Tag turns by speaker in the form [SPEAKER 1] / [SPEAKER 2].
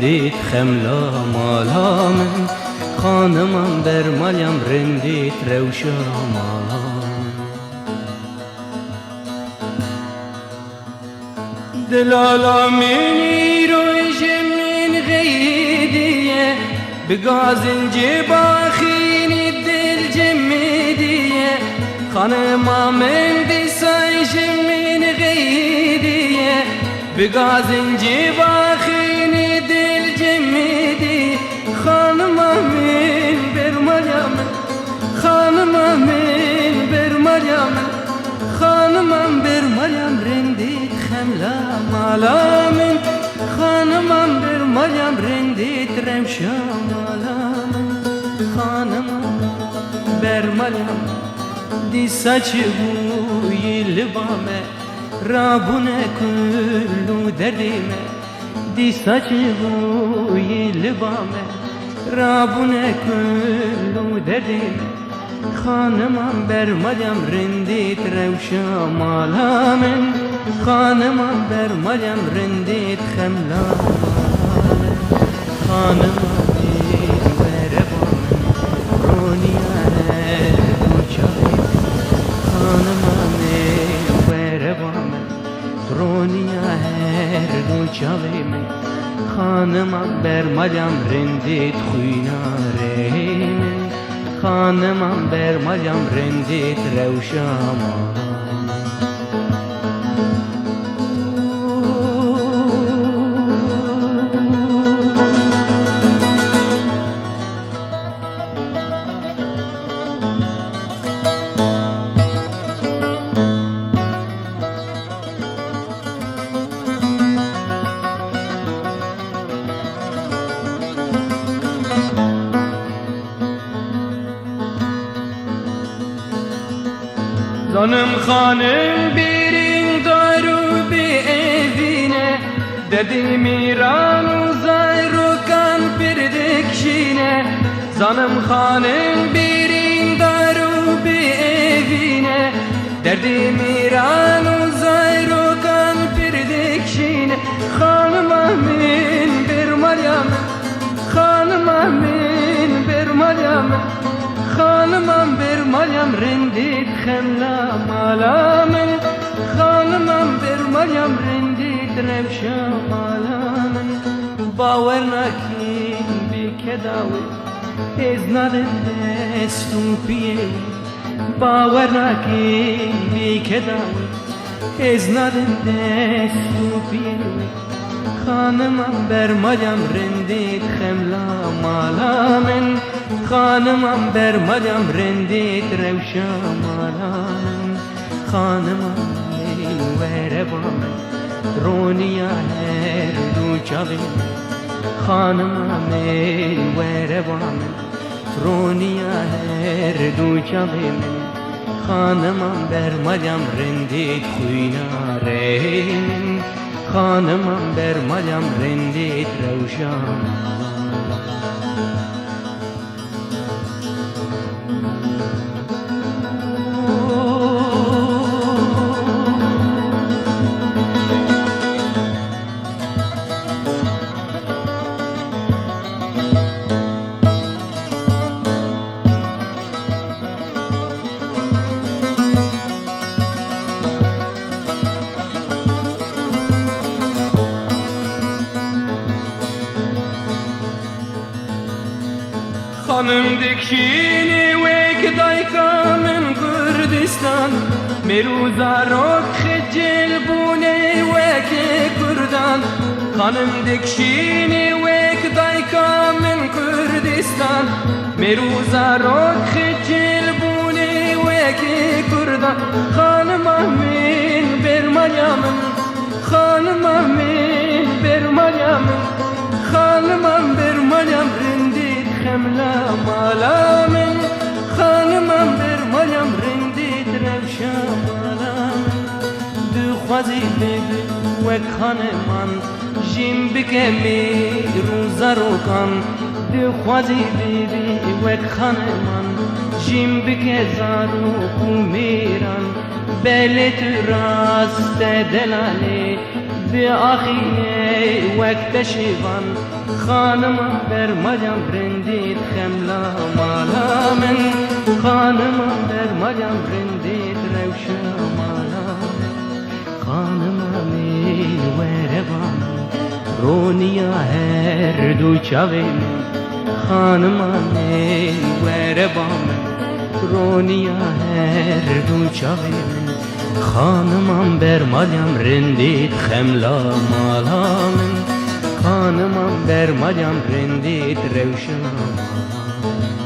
[SPEAKER 1] رندیت خملا مالا من خانمم بر مالیم رندیت روشا مالا دلالا منی روش من غیدیه بگازن جباخینی دل جمدیه خانمم من دیسایش من غیدیه بگازن جباخینی دل جمدی خانمم من بر مریم خانمم من بر مریم خانمم بر مریم رندیت خملا مالا من خانمم بر مریم رندیت روشا مالا من خانمم بر مریم دی سچ بوی لبامه رابونه کلو دردیمه دی سچ بوی لبامه رابونه کلو دردیمه خانمم بر مریم رندیت روشا مالا من خانمم بر مریم رندیت خملا مالا من خانمم بر بامن رونیانه دوچاوی خانمم بر بامن رونیانه دوچاوی من خانمم بر مریم رندیت خویناره من خانمم بر مریم رندیت روشا مالا زنم خانم بیرین دارو بی evine dedi miran uzayru kan pirdekşine زنم خانم بیرین دارو بی evine dedi miran uzayru kan pirdekşine خانم من بر مریم خانم من بر مریم خانمم بر مریم رندیت خملا مالا من خانمم بر مریم رندیت روشا مالا من باور نکن بی کداوی از ندن دستو پیه باور نکن بی کداوی از ندن دستو پیه خانمم بر مریم رندیت خملا مالا من خانمم بر مریم رندیت روشا مالا من خانمم وره بامن رونیا هر دو چاوی خانمم وره بامن رونیا هر دو چاوی من خانمم بر مریم رندیت خویناره من خانمم بر مریم رندیت روشا خانم دکشینی ویک دایکا من کردستان میروزا روک خجل بونه ویک کردان خانم دکشینی ویک دایکا من کردستان میروزا روک خجل بونه ویک کردان خانم من بر مریم خانم من بر مریم خانم بر مریم رندیت خملا مالا من خانمم بر مریم رندیت روشا مالا من دو خوازی بگو وک خانمان جیم بکمی روزا روکان دو خوازی بگو وک خانمان جیم بکزارو کو میران بله تو راست دلاله بآخیه وقت شیوان خانم بر مجم رندید خملا مالا من خانم بر مجم رندید روشا مالا خانم می وربان رونیا هر دو چاوین خانم می وربان رونیا هر دو چاوین خانمم بر مالیم رندید خملا مالا من خانمم بر مالیم رندید روشنا مالا